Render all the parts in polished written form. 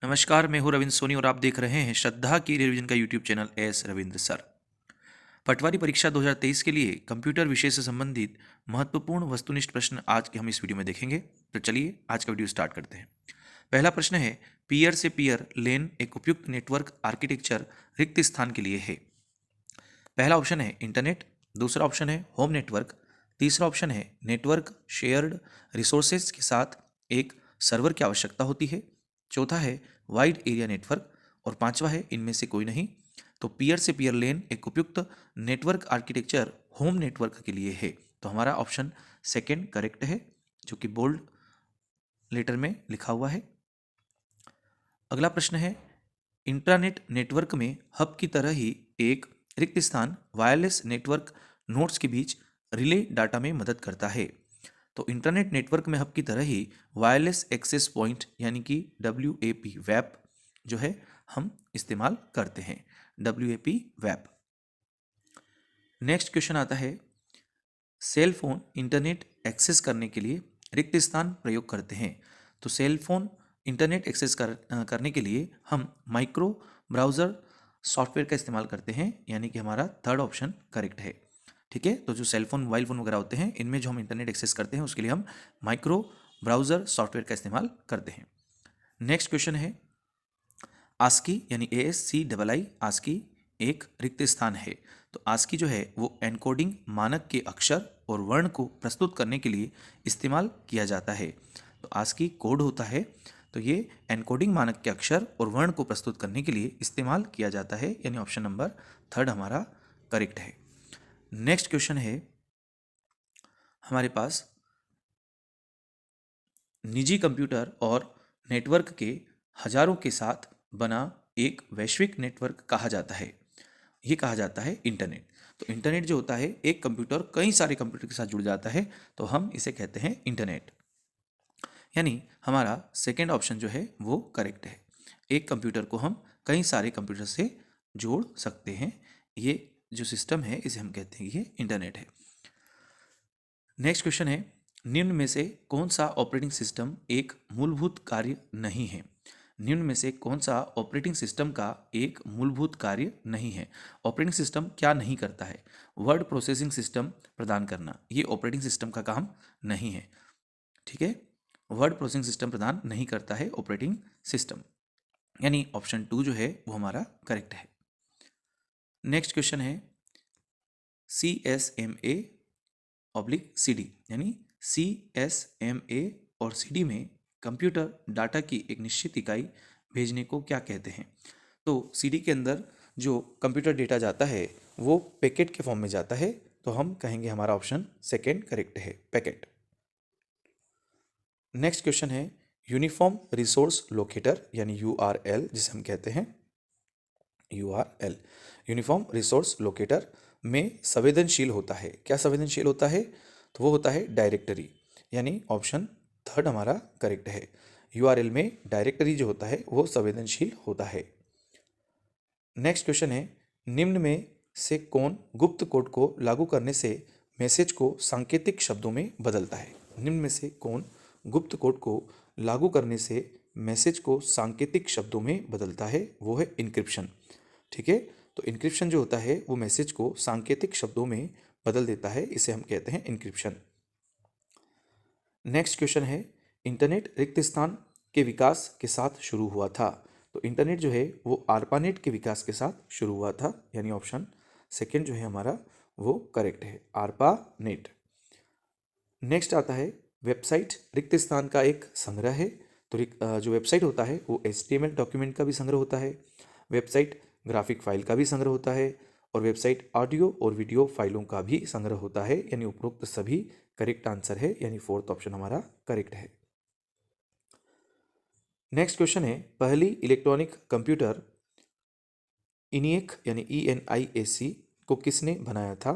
नमस्कार, मैं हूँ रविंद्र सोनी और आप देख रहे हैं श्रद्धा की रिवीजन का YouTube channel S Ravindra sir. पटवारी परीक्षा 2023 के लिए कंप्यूटर विषय से संबंधित महत्वपूर्ण वस्तुनिष्ठ प्रश्न आज के हम इस वीडियो में देखेंगे। तो चलिए आज का वीडियो स्टार्ट करते हैं। पहला प्रश्न है, पीयर से पीयर लेन एक उपयुक्त नेटवर्क आर्किटेक्चर रिक्त स्थान के लिए है। पहला ऑप्शन है इंटरनेट, दूसरा ऑप्शन है होम नेटवर्क, तीसरा ऑप्शन है नेटवर्क शेयर्ड रिसोर्सेज के साथ एक सर्वर की आवश्यकता होती है, चौथा है वाइड एरिया नेटवर्क और पांचवा है इनमें से कोई नहीं। तो पीयर से पीयर लेन एक उपयुक्त नेटवर्क आर्किटेक्चर होम नेटवर्क के लिए है। तो हमारा ऑप्शन सेकेंड करेक्ट है, जो कि बोल्ड लेटर में लिखा हुआ है। अगला प्रश्न है, इंट्रानेट नेटवर्क में हब की तरह ही एक रिक्त स्थान वायरलेस नेटवर्क नोड्स के बीच रिले डाटा में मदद करता है। तो इंटरनेट नेटवर्क में हब की तरह ही वायरलेस एक्सेस पॉइंट यानी कि WAP वैप जो है हम इस्तेमाल करते हैं, WAP वैप। नेक्स्ट क्वेश्चन आता है, सेल फोन इंटरनेट एक्सेस करने के लिए रिक्त स्थान प्रयोग करते हैं। तो सेल फोन इंटरनेट एक्सेस करने के लिए हम माइक्रो ब्राउज़र सॉफ्टवेयर का इस्तेमाल करते हैं, यानी कि हमारा थर्ड ऑप्शन करेक्ट है। ठीक है, तो जो सेल फोन मोबाइल फ़ोन वगैरह होते हैं इनमें जो हम इंटरनेट एक्सेस करते हैं उसके लिए हम माइक्रो ब्राउज़र सॉफ्टवेयर का इस्तेमाल करते हैं। नेक्स्ट क्वेश्चन है, आस्की यानी ASCII आस्की एक रिक्त स्थान है। तो आस्की जो है वो एनकोडिंग मानक के अक्षर और वर्ण को प्रस्तुत करने के लिए इस्तेमाल किया जाता है। तो आस्की कोड होता है, तो ये एनकोडिंग मानक के अक्षर और वर्ण को प्रस्तुत करने के लिए इस्तेमाल किया जाता है, यानी ऑप्शन नंबर थर्ड हमारा करेक्ट है। नेक्स्ट क्वेश्चन है हमारे पास, निजी कंप्यूटर और नेटवर्क के हजारों के साथ बना एक वैश्विक नेटवर्क कहा जाता है। ये कहा जाता है इंटरनेट। तो इंटरनेट जो होता है एक कंप्यूटर कई सारे कंप्यूटर के साथ जुड़ जाता है, तो हम इसे कहते हैं इंटरनेट। यानी हमारा सेकेंड ऑप्शन जो है वो करेक्ट है। एक कंप्यूटर को हम कई सारे कंप्यूटर से जोड़ सकते हैं, ये जो सिस्टम है इसे हम कहते हैं ये इंटरनेट है। नेक्स्ट क्वेश्चन है, निम्न में से कौन सा ऑपरेटिंग सिस्टम एक मूलभूत कार्य नहीं है। निम्न में से कौन सा ऑपरेटिंग सिस्टम का एक मूलभूत कार्य नहीं है। ऑपरेटिंग सिस्टम क्या नहीं करता है? वर्ड प्रोसेसिंग सिस्टम प्रदान करना, ये ऑपरेटिंग सिस्टम का काम नहीं है। ठीक है, वर्ड प्रोसेसिंग सिस्टम प्रदान नहीं करता है ऑपरेटिंग सिस्टम, यानी ऑप्शन 2 जो है वो हमारा करेक्ट है। नेक्स्ट क्वेश्चन है, CSMA/CD यानी CSMA और CD में कंप्यूटर डाटा की एक निश्चित इकाई भेजने को क्या कहते हैं। तो CD के अंदर जो कंप्यूटर डेटा जाता है वो पैकेट के फॉर्म में जाता है, तो हम कहेंगे हमारा ऑप्शन सेकेंड करेक्ट है, पैकेट। नेक्स्ट क्वेश्चन है, यूनिफॉर्म रिसोर्स लोकेटर यानी URL जिसे हम कहते हैं URL, यूनिफॉर्म रिसोर्स लोकेटर में संवेदनशील होता है। क्या संवेदनशील होता है? तो वो होता है डायरेक्टरी, यानी ऑप्शन थर्ड हमारा करेक्ट है। URL में डायरेक्टरी जो होता है वो संवेदनशील होता है। नेक्स्ट क्वेश्चन है, निम्न में से कौन गुप्त कोड को लागू करने से मैसेज को सांकेतिक शब्दों में बदलता है। निम्न में से कौन गुप्त कोड को लागू करने से मैसेज को सांकेतिक शब्दों में बदलता है? वो है इनक्रिप्शन। ठीक है, तो इनक्रिप्शन जो होता है वो मैसेज को सांकेतिक शब्दों में बदल देता है, इसे हम कहते हैं इनक्रिप्शन। नेक्स्ट क्वेश्चन है, इंटरनेट रिक्त स्थान के विकास के साथ शुरू हुआ था। तो इंटरनेट जो है वो आरपानेट के विकास के साथ शुरू हुआ था, यानी ऑप्शन सेकेंड जो है हमारा वो करेक्ट है, आरपानेट। नेक्स्ट आता है, वेबसाइट रिक्त स्थान का एक संग्रह है। तो जो वेबसाइट होता है वो HTML डॉक्यूमेंट का भी संग्रह होता है, वेबसाइट ग्राफिक फाइल का भी संग्रह होता है, और वेबसाइट ऑडियो और वीडियो फाइलों का भी संग्रह होता है, यानी उपरोक्त सभी करेक्ट आंसर है, यानी फोर्थ ऑप्शन हमारा करेक्ट है। नेक्स्ट क्वेश्चन है, पहली इलेक्ट्रॉनिक कंप्यूटर ENIAC यानी ENIAC को किसने बनाया था।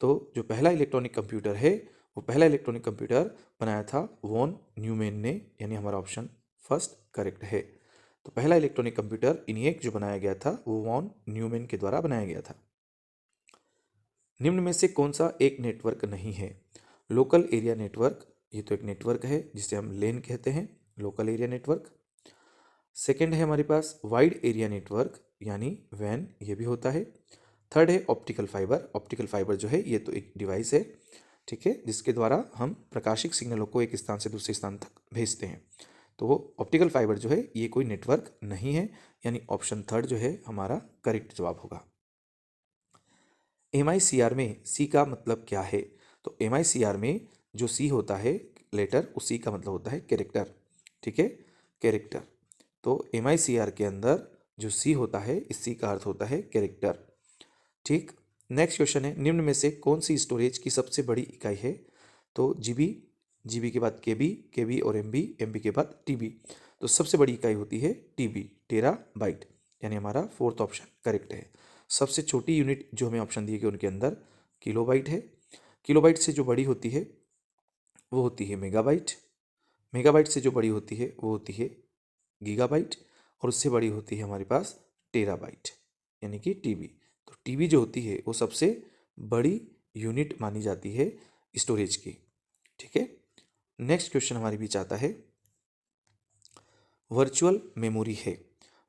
तो जो पहला इलेक्ट्रॉनिक कंप्यूटर है वो पहला इलेक्ट्रॉनिक कंप्यूटर बनाया था वॉन न्यूमैन ने, यानी हमारा ऑप्शन फर्स्ट करेक्ट है। तो पहला इलेक्ट्रॉनिक कंप्यूटर ENIAC जो बनाया गया था वो वॉन न्यूमैन के द्वारा बनाया गया था। निम्न में से कौन सा एक नेटवर्क नहीं है। लोकल एरिया नेटवर्क, ये तो एक नेटवर्क है जिसे हम लेन कहते हैं, लोकल एरिया नेटवर्क। सेकंड है हमारे पास वाइड एरिया नेटवर्क यानी वैन, ये भी होता है। थर्ड है ऑप्टिकल फाइबर। ऑप्टिकल फाइबर जो है ये तो एक डिवाइस है, ठीक है, जिसके द्वारा हम प्रकाशिक सिग्नलों को एक स्थान से दूसरे स्थान तक भेजते हैं। तो वो ऑप्टिकल फाइबर जो है ये कोई नेटवर्क नहीं है, यानी ऑप्शन थर्ड जो है हमारा करेक्ट जवाब होगा। MICR में सी का मतलब क्या है? तो MICR में जो सी होता है लेटर, उस सी का मतलब होता है कैरेक्टर, ठीक है, कैरेक्टर। तो MICR के अंदर जो सी होता है, इस सी का अर्थ होता है कैरेक्टर, ठीक। नेक्स्ट क्वेश्चन है, निम्न में से कौन सी स्टोरेज की सबसे बड़ी इकाई है? तो जीबी, जीबी के बाद केबी, केबी और एमबी, एमबी के बाद टीबी। तो सबसे बड़ी इकाई होती है टीबी, टेराबाइट, यानी हमारा फोर्थ ऑप्शन करेक्ट है। सबसे छोटी यूनिट जो हमें ऑप्शन दिए गए उनके अंदर किलोबाइट है। किलोबाइट से जो बड़ी होती है वो होती है मेगाबाइट। मेगाबाइट से जो बड़ी होती है वो होती है गीगाबाइट, और उससे बड़ी होती है हमारे पास टेराबाइट, यानी कि टीबी। तो टीबी जो होती है वो सबसे बड़ी यूनिट मानी जाती है स्टोरेज की, ठीक है। नेक्स्ट क्वेश्चन हमारे बीच आता है वर्चुअल मेमोरी है।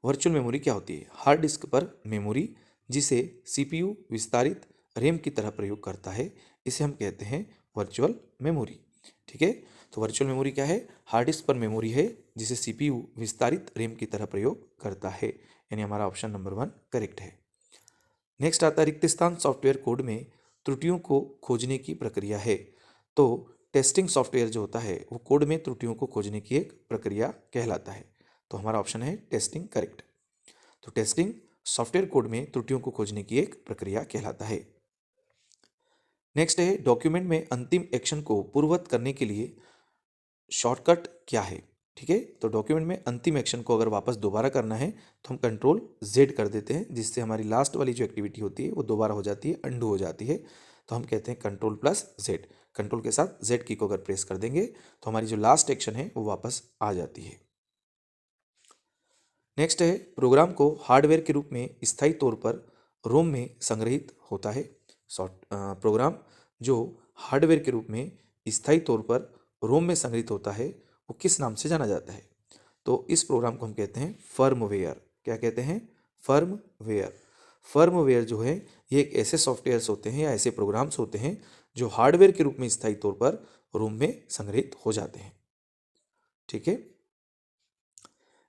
वर्चुअल मेमोरी क्या होती है? हार्ड डिस्क पर मेमोरी जिसे सीपीयू विस्तारित रैम की तरह प्रयोग करता है, इसे हम कहते हैं वर्चुअल मेमोरी, ठीक है। तो वर्चुअल मेमोरी क्या है? हार्ड डिस्क पर मेमोरी है जिसे सीपीयू विस्तारित रैम की तरह प्रयोग करता है, यानी हमारा ऑप्शन नंबर 1 करेक्ट है। नेक्स्ट आता है रिक्त स्थान सॉफ्टवेयर कोड में त्रुटियों को खोजने की प्रक्रिया है। तो टेस्टिंग सॉफ्टवेयर जो होता है वो कोड में त्रुटियों को खोजने की एक प्रक्रिया कहलाता है। तो हमारा ऑप्शन है टेस्टिंग करेक्ट। तो टेस्टिंग सॉफ्टवेयर कोड में त्रुटियों को खोजने की एक प्रक्रिया कहलाता है। नेक्स्ट है डॉक्यूमेंट में अंतिम एक्शन को पूर्ववत करने के लिए शॉर्टकट क्या है? ठीक है, तो डॉक्यूमेंट में अंतिम एक्शन को अगर वापस दोबारा करना है तो हम कंट्रोल जेड कर देते हैं, जिससे हमारी लास्ट वाली जो एक्टिविटी होती है वो दोबारा हो जाती है, अंडू हो जाती है। तो हम कहते हैं कंट्रोल प्लस जेड। कंट्रोल के साथ जेड की को अगर प्रेस कर देंगे तो हमारी जो लास्ट एक्शन है वो वापस आ जाती है। नेक्स्ट है प्रोग्राम को हार्डवेयर के रूप में स्थायी तौर पर रोम में संग्रहित होता है। प्रोग्राम जो हार्डवेयर के रूप में स्थायी तौर पर रोम में संग्रहित होता है वो किस नाम से जाना जाता है? तो इस प्रोग्राम को हम कहते हैं फर्मवेयर। क्या कहते हैं? फर्मवेयर। फर्मवेयर जो है ये एक ऐसे सॉफ्टवेयर्स होते हैं या ऐसे प्रोग्राम्स होते हैं जो हार्डवेयर के रूप में स्थायी तौर पर रोम में संग्रहित हो जाते हैं, ठीक है।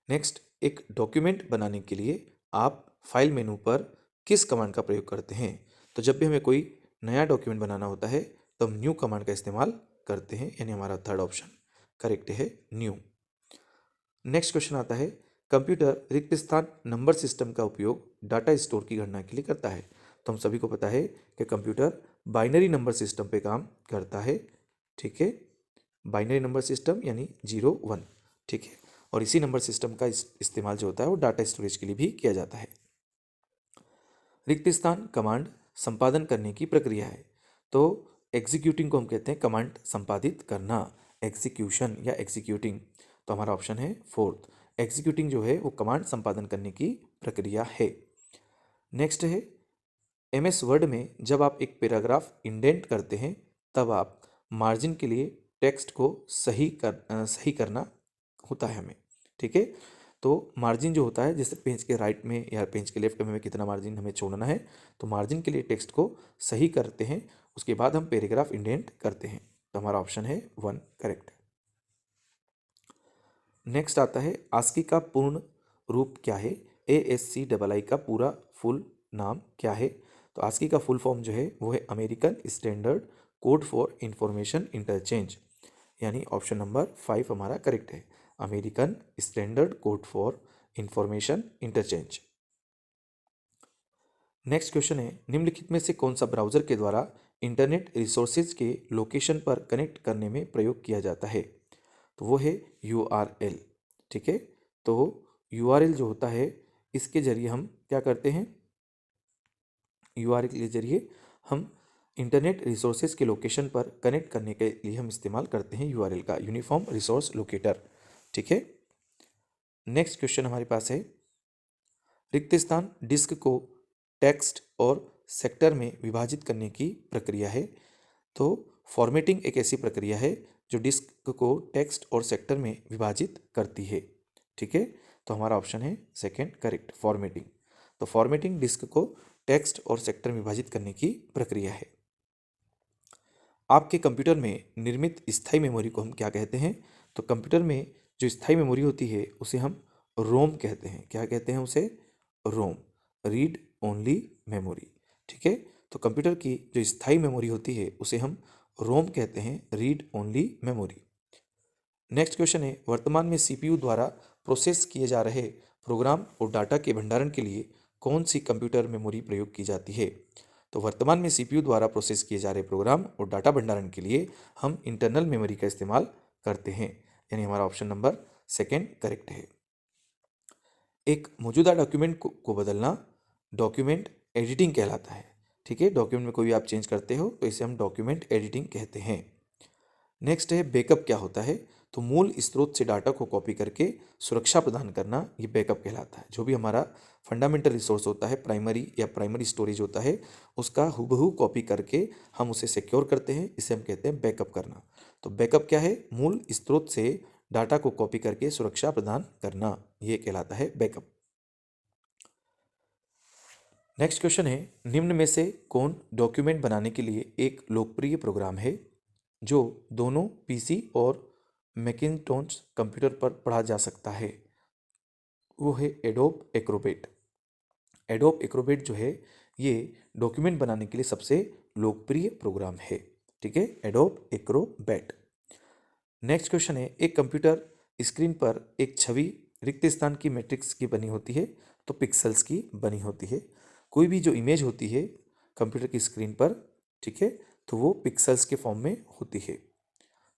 नेक्स्ट, एक डॉक्यूमेंट बनाने के लिए आप फाइल मेनू पर किस कमांड का प्रयोग करते हैं? तो जब भी हमें कोई नया डॉक्यूमेंट बनाना होता है तो हम न्यू कमांड का इस्तेमाल करते हैं, यानी हमारा थर्ड ऑप्शन करेक्ट है, न्यू। नेक्स्ट क्वेश्चन आता है कंप्यूटर रिक्त स्थान नंबर सिस्टम का उपयोग डाटा स्टोर की गणना के लिए करता है। तो हम सभी को पता है कि कंप्यूटर बाइनरी नंबर सिस्टम पे काम करता है, ठीक है, बाइनरी नंबर सिस्टम यानी 0 1, ठीक है। और इसी नंबर सिस्टम का इस्तेमाल जो होता है वो डाटा स्टोरेज के लिए भी किया जाता है। रिक्त स्थान कमांड संपादन करने की प्रक्रिया है। तो एग्जीक्यूटिंग को हम कहते हैं कमांड संपादित करना, एग्जीक्यूशन या एग्जीक्यूटिंग। तो हमारा ऑप्शन है फोर्थ, एग्जीक्यूटिंग जो है वो कमांड संपादन करने की प्रक्रिया है। नेक्स्ट है MS वर्ड में जब आप एक पैराग्राफ इंडेंट करते हैं तब आप मार्जिन के लिए टेक्स्ट को सही करना होता है हमें, ठीक है। तो मार्जिन जो होता है, जैसे पेज के राइट में या पेज के लेफ्ट में हमें कितना मार्जिन हमें छोड़ना है, तो मार्जिन के लिए टेक्स्ट को सही करते हैं, उसके बाद हम पैराग्राफ इंडेंट करते हैं। तो हमारा ऑप्शन है 1 करेक्ट। नेक्स्ट आता है आस्की का पूर्ण रूप क्या है? ASCII का पूरा फुल नाम क्या है? तो आस्की का फुल फॉर्म जो है वो है American standard code for information interchange, यानी ऑप्शन नंबर 5 हमारा करेक्ट है, American standard code for information interchange. Next question है निम्नलिखित में से कौन सा ब्राउजर के द्वारा इंटरनेट रिसोर्सेज के लोकेशन पर कनेक्ट करने में प्रयोग किया जाता है? तो वो है URL, ठीक है। तो URL जो होता है इसके जरिए हम क्या करते हैं? URL के जरिए हम इंटरनेट रिसोर्सेज के लोकेशन पर कनेक्ट करने के लिए हम इस्तेमाल करते हैं URL का, यूनिफॉर्म रिसोर्स लोकेटर, ठीक है। नेक्स्ट क्वेश्चन हमारे पास है रिक्त स्थान डिस्क को टेक्स्ट और सेक्टर में विभाजित करने की प्रक्रिया है। तो फॉर्मेटिंग एक ऐसी प्रक्रिया है जो डिस्क को टेक्स्ट और सेक्टर में विभाजित करती है, ठीक है। तो हमारा ऑप्शन है सेकेंड करेक्ट, फॉर्मेटिंग। तो फॉर्मेटिंग डिस्क को टेक्स्ट और सेक्टर में विभाजित करने की प्रक्रिया है। आपके कंप्यूटर में निर्मित स्थायी मेमोरी को हम क्या कहते हैं? तो कंप्यूटर में जो स्थायी मेमोरी होती है उसे हम रोम कहते हैं। क्या कहते हैं उसे? रोम, रीड ओनली मेमोरी। ठीक है, तो कंप्यूटर की जो स्थायी मेमोरी होती है उसे हम रोम कहते हैं, read only memory. Next question है, वर्तमान में सीपीयू द्वारा प्रोसेस किए जा रहे प्रोग्राम और डाटा के भंडारण के लिए कौन सी कंप्यूटर मेमोरी प्रयोग की जाती है? तो वर्तमान में सीपीयू द्वारा प्रोसेस किए जा रहे प्रोग्राम और डाटा भंडारण के लिए हम इंटरनल मेमोरी का इस्तेमाल करते हैं, यानी हमारा ऑप्शन नंबर सेकेंड करेक्ट है। एक मौजूदा डॉक्यूमेंट को बदलना डॉक्यूमेंट एडिटिंग कहलाता है। ठीक है, डॉक्यूमेंट में कोई भी आप चेंज करते हो तो इसे हम डॉक्यूमेंट एडिटिंग कहते हैं। नेक्स्ट है बैकअप क्या होता है? तो मूल स्रोत से डाटा को कॉपी करके सुरक्षा प्रदान करना ये बैकअप कहलाता है। जो भी हमारा फंडामेंटल रिसोर्स होता है, प्राइमरी या प्राइमरी स्टोरेज होता है, उसका हुबहू कॉपी करके हम उसे सिक्योर करते हैं, इसे हम कहते हैं बैकअप करना। तो बैकअप क्या है? मूल स्रोत से डाटा को कॉपी करके सुरक्षा प्रदान करना, ये कहलाता है बैकअप। नेक्स्ट क्वेश्चन है, निम्न में से कौन डॉक्यूमेंट बनाने के लिए एक लोकप्रिय प्रोग्राम है जो दोनों पीसी और मैकिन्टोश कंप्यूटर पर पढ़ा जा सकता है? वो है एडोब एक्रोबेट। एडोब एक्रोबेट जो है ये डॉक्यूमेंट बनाने के लिए सबसे लोकप्रिय प्रोग्राम है। ठीक है, एडोब एक्रोबेट। नेक्स्ट क्वेश्चन है, एक कंप्यूटर स्क्रीन पर एक छवि रिक्त स्थान की मैट्रिक्स की बनी होती है तो पिक्सेल्स की बनी होती है। कोई भी जो इमेज होती है कंप्यूटर की स्क्रीन पर, ठीक है, तो वो पिक्सेल्स के फॉर्म में होती है।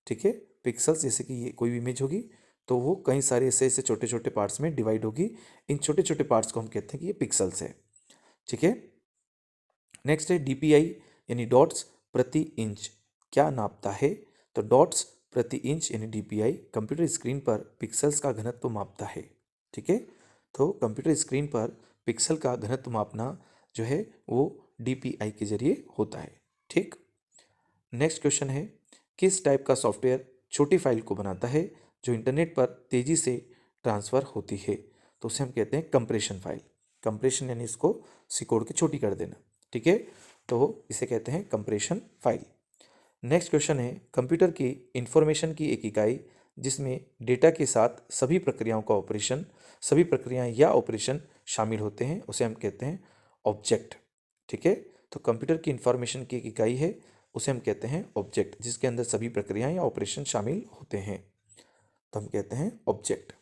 ठीक है, पिक्सेल्स, जैसे कि ये कोई भी इमेज होगी तो वो कई सारे ऐसे ऐसे छोटे छोटे पार्ट्स में डिवाइड होगी। इन छोटे छोटे पार्ट्स को हम कहते हैं कि ये पिक्सेल्स है। ठीक है, नेक्स्ट है डीपीआई यानी डॉट्स प्रति इंच क्या नापता है? तो डॉट्स प्रति इंच यानी डीपीआई कंप्यूटर स्क्रीन पर पिक्सेल्स का घनत्व मापता है। ठीक है, तो कंप्यूटर स्क्रीन पर पिक्सल का घनत्व मापना जो है वो डीपीआई के जरिए होता है। ठीक, नेक्स्ट क्वेश्चन है, किस टाइप का सॉफ्टवेयर छोटी फाइल को बनाता है जो इंटरनेट पर तेजी से ट्रांसफ़र होती है? तो उसे हम कहते हैं कंप्रेशन फाइल। कंप्रेशन यानी इसको सिकोड़ के छोटी कर देना। ठीक है, तो इसे कहते हैं कंप्रेशन फाइल। नेक्स्ट क्वेश्चन है, कंप्यूटर की इंफॉर्मेशन की एक इकाई जिसमें डेटा के साथ सभी प्रक्रियाओं का ऑपरेशन, सभी प्रक्रियाएं या ऑपरेशन शामिल होते हैं, उसे हम कहते हैं ऑब्जेक्ट। ठीक है, तो कंप्यूटर की इंफॉर्मेशन की एक इकाई है, उसे हम कहते हैं ऑब्जेक्ट, जिसके अंदर सभी प्रक्रियाएं या ऑपरेशन शामिल होते हैं, तो हम कहते हैं ऑब्जेक्ट।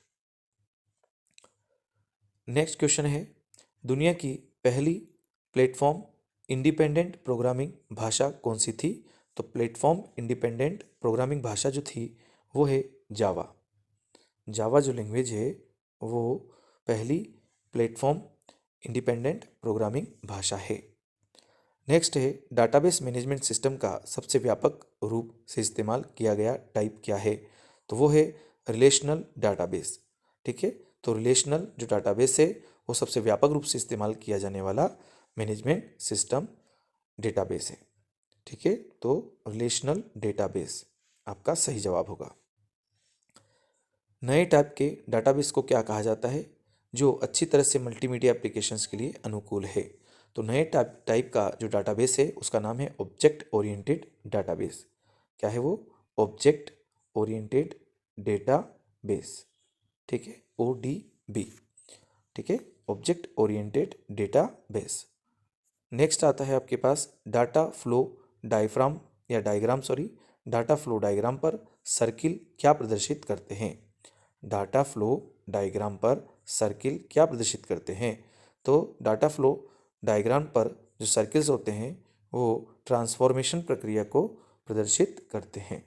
नेक्स्ट क्वेश्चन है, दुनिया की पहली प्लेटफॉर्म इंडिपेंडेंट प्रोग्रामिंग भाषा कौन सी थी? तो प्लेटफॉर्म इंडिपेंडेंट प्रोग्रामिंग भाषा जो थी वो है जावा। जावा जो लैंग्वेज है वो पहली प्लेटफॉर्म इंडिपेंडेंट प्रोग्रामिंग भाषा है। नेक्स्ट है, डाटाबेस मैनेजमेंट सिस्टम का सबसे व्यापक रूप से इस्तेमाल किया गया टाइप क्या है? तो वो है रिलेशनल डाटाबेस। ठीक है, तो रिलेशनल जो डाटाबेस है वो सबसे व्यापक रूप से इस्तेमाल किया जाने वाला मैनेजमेंट सिस्टम डेटाबेस है। ठीक है, तो रिलेशनल डेटाबेस आपका सही जवाब होगा। नए टाइप के डाटाबेस को क्या कहा जाता है जो अच्छी तरह से मल्टीमीडिया एप्लीकेशंस के लिए अनुकूल है? तो नए टाइप का जो डाटाबेस है उसका नाम है ऑब्जेक्ट ओरिएंटेड डाटाबेस। क्या है वो? Object oriented database. ठीक है, ODB। ठीक है, ऑब्जेक्ट ओरिएंटेड डेटाबेस। नेक्स्ट आता है आपके पास डाटा फ्लो डायफ्राम या diagram sorry data flow diagram पर सर्किल क्या प्रदर्शित करते हैं? डाटा फ्लो डायग्राम पर सर्किल क्या प्रदर्शित करते हैं? तो डाटा फ्लो डायग्राम पर जो सर्किल्स होते हैं वो ट्रांसफॉर्मेशन प्रक्रिया को प्रदर्शित करते हैं।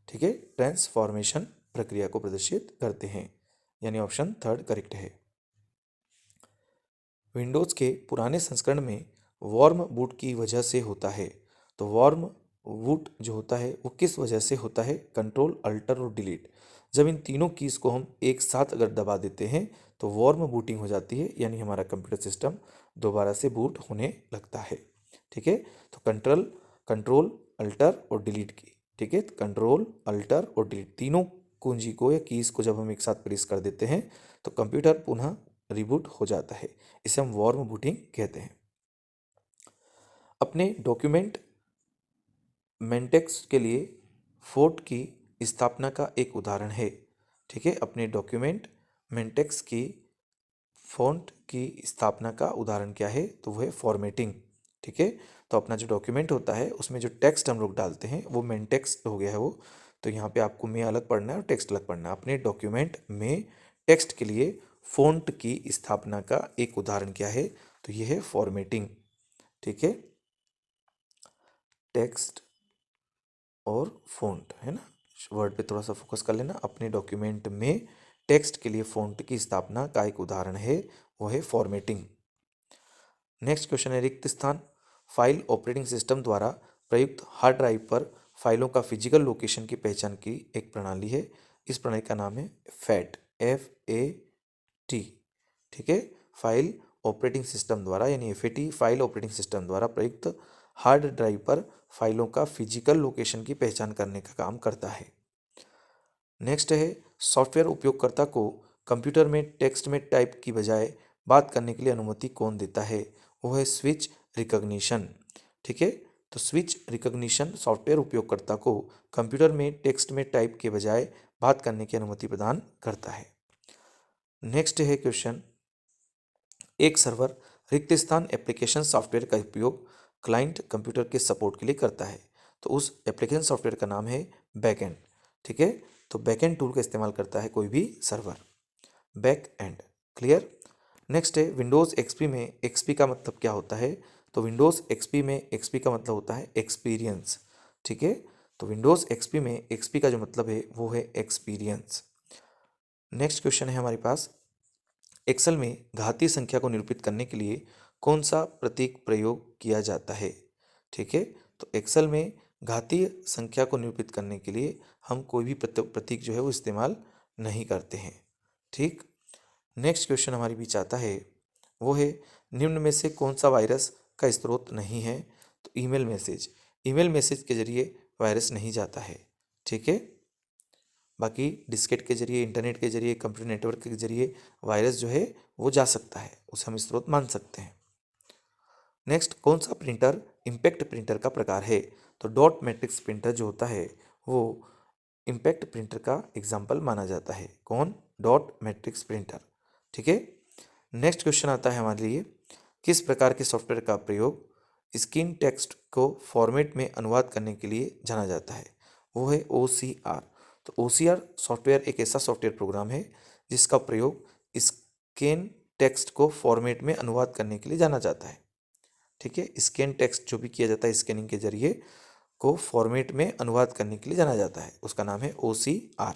ठीक है, ट्रांसफॉर्मेशन प्रक्रिया को प्रदर्शित करते हैं, यानी ऑप्शन थर्ड करेक्ट है। विंडोज़ के पुराने संस्करण में वॉर्म बूट की वजह से होता है, तो वॉर्म बूट जो होता है वो किस वजह से होता है? कंट्रोल अल्टर और डिलीट। जब इन तीनों कीज़ को हम एक साथ अगर दबा देते हैं तो वॉर्म बूटिंग हो जाती है, यानी हमारा कंप्यूटर सिस्टम दोबारा से बूट होने लगता है। ठीक है, तो कंट्रोल अल्टर और डिलीट की। ठीक है, कंट्रोल अल्टर और डिलीट तीनों कुंजी को या कीज को जब हम एक साथ प्रेस कर देते हैं तो कंप्यूटर पुनः रिबूट हो जाता है। इसे हम वार्म बूटिंग कहते हैं। अपने डॉक्यूमेंट मेंटेक्स के लिए फोर्ट की स्थापना का एक उदाहरण है। ठीक है, अपने डॉक्यूमेंट मेंटेक्स की फॉन्ट की स्थापना का उदाहरण क्या है, तो वो है फॉर्मेटिंग। ठीक है, तो अपना जो डॉक्यूमेंट होता है उसमें जो टेक्स्ट हम लोग डालते हैं वो मेंटेक्स हो गया है वो। तो यहाँ पे आपको में अलग पढ़ना है और टेक्स्ट अलग पढ़ना है। अपने डॉक्यूमेंट में टेक्स्ट के लिए फॉन्ट की स्थापना का एक उदाहरण क्या है, तो ये है फॉर्मेटिंग। ठीक है, टेक्स्ट और फॉन्ट है ना, वर्ड पे थोड़ा सा फोकस कर लेना। अपने डॉक्यूमेंट में टेक्स्ट के लिए फॉन्ट की स्थापना का एक उदाहरण है, वो है फॉर्मेटिंग। नेक्स्ट क्वेश्चन है रिक्त स्थान। फाइल ऑपरेटिंग सिस्टम द्वारा प्रयुक्त हार्ड ड्राइव पर फाइलों का फिजिकल लोकेशन की पहचान की एक प्रणाली है। इस प्रणाली का नाम है फैट, FAT। ठीक है, फाइल ऑपरेटिंग सिस्टम द्वारा यानी FAT फाइल ऑपरेटिंग सिस्टम द्वारा प्रयुक्त हार्ड ड्राइव पर फाइलों का फिजिकल लोकेशन की पहचान करने का काम करता है। नेक्स्ट है सॉफ्टवेयर उपयोगकर्ता को कंप्यूटर में टेक्स्ट में टाइप की बजाय बात करने के लिए अनुमति कौन देता है, वो है स्विच रिकॉग्निशन। ठीक है, तो स्विच रिकॉग्निशन सॉफ्टवेयर उपयोगकर्ता को कंप्यूटर में टेक्स्ट में टाइप के बजाय बात करने की अनुमति प्रदान करता है। नेक्स्ट है क्वेश्चन, एक सर्वर रिक्त स्थान एप्लीकेशन सॉफ्टवेयर का उपयोग क्लाइंट कंप्यूटर के सपोर्ट के लिए करता है, तो उस एप्लीकेशन सॉफ्टवेयर का नाम है बैकएंड। ठीक है, तो बैकएंड टूल का इस्तेमाल करता है कोई भी server, back and. Clear. Next है विंडोज़ एक्सपी में एक्सपी का मतलब क्या होता है, तो विंडोज़ एक्सपी में एक्सपी का मतलब होता है एक्सपीरियंस। ठीक है, तो विंडोज़ एक्सपी में एक्सपी का जो मतलब है वो है एक्सपीरियंस। नेक्स्ट क्वेश्चन है हमारे पास, एक्सेल में घातीय संख्या को निरूपित करने के लिए कौन सा प्रतीक प्रयोग किया जाता है। ठीक है, तो एक्सेल में घातीय संख्या को निरूपित करने के लिए हम कोई भी प्रतीक जो है वो इस्तेमाल नहीं करते हैं। ठीक। नेक्स्ट क्वेश्चन हमारे बीच आता है वो है निम्न में से कौन सा वायरस का स्रोत नहीं है, तो ईमेल मैसेज। ईमेल मैसेज के जरिए वायरस नहीं जाता है। ठीक है, बाकी डिस्केट के जरिए, इंटरनेट के जरिए, कंप्यूटर नेटवर्क के जरिए वायरस जो है वो जा सकता है, उसे हम स्रोत मान सकते हैं। नेक्स्ट, कौन सा प्रिंटर इम्पैक्ट प्रिंटर का प्रकार है, तो डॉट मैट्रिक्स प्रिंटर जो होता है वो इम्पैक्ट प्रिंटर का एग्जाम्पल माना जाता है। कौन, डॉट मैट्रिक्स प्रिंटर। ठीक है, नेक्स्ट क्वेश्चन आता है हमारे लिए, किस प्रकार के सॉफ्टवेयर का प्रयोग स्क्रीन टेक्स्ट को फॉर्मेट में अनुवाद करने के लिए जाना जाता है, वो है OCR। तो OCR सॉफ्टवेयर एक ऐसा सॉफ्टवेयर प्रोग्राम है जिसका प्रयोग स्कैन टेक्स्ट को फॉर्मेट में अनुवाद करने के लिए जाना जाता है। ठीक है, स्कैन टेक्स्ट जो भी किया जाता है स्कैनिंग के जरिए को फॉर्मेट में अनुवाद करने के लिए जाना जाता है, उसका नाम है OCR।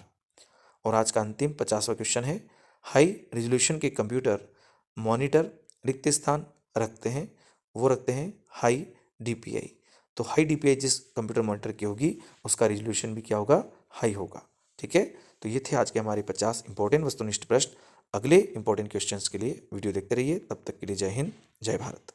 और आज का अंतिम 50वां क्वेश्चन है, हाई रेजोल्यूशन के कंप्यूटर मॉनिटर रिक्त स्थान रखते हैं, वो रखते हैं हाई DPI। तो हाई DPI जिस कंप्यूटर मॉनिटर की होगी उसका रेजोल्यूशन भी क्या होगा, हाई होगा। ठीक है, तो ये थे आज के हमारे 50 इंपॉर्टेंट वस्तुनिष्ठ प्रश्न। अगले इंपॉर्टेंट क्वेश्चंस के लिए वीडियो देखते रहिए, तब तक के लिए जय हिंद, जय भारत।